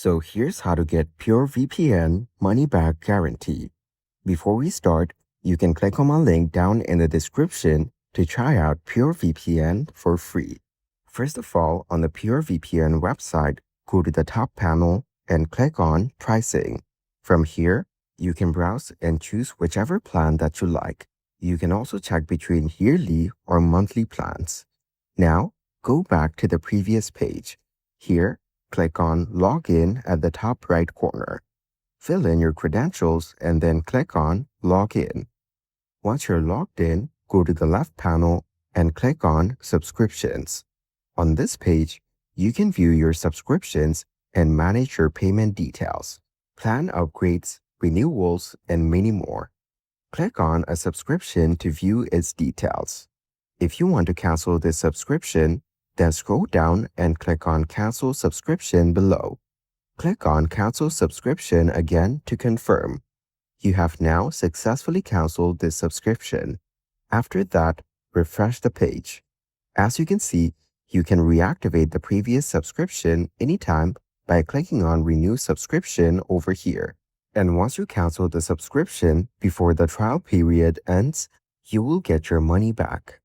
So here's how to get PureVPN money back guarantee. Before we start, you can click on my link down in the description to try out PureVPN for free. First of all, on the PureVPN website, go to the top panel and click on Pricing. From here, you can browse and choose whichever plan that you like. You can also check between yearly or monthly plans. Now, go back to the previous page. Here, click on Login at the top right corner. Fill in your credentials and then click on Login. Once you're logged in, go to the left panel and click on Subscriptions. On this page, you can view your subscriptions and manage your payment details, plan upgrades, renewals, and many more. Click on a subscription to view its details. If you want to cancel this subscription, then scroll down and click on Cancel Subscription below. Click on Cancel Subscription again to confirm. You have now successfully canceled this subscription. After that, refresh the page. As you can see, you can reactivate the previous subscription anytime by clicking on Renew Subscription over here. And once you cancel the subscription before the trial period ends, you will get your money back.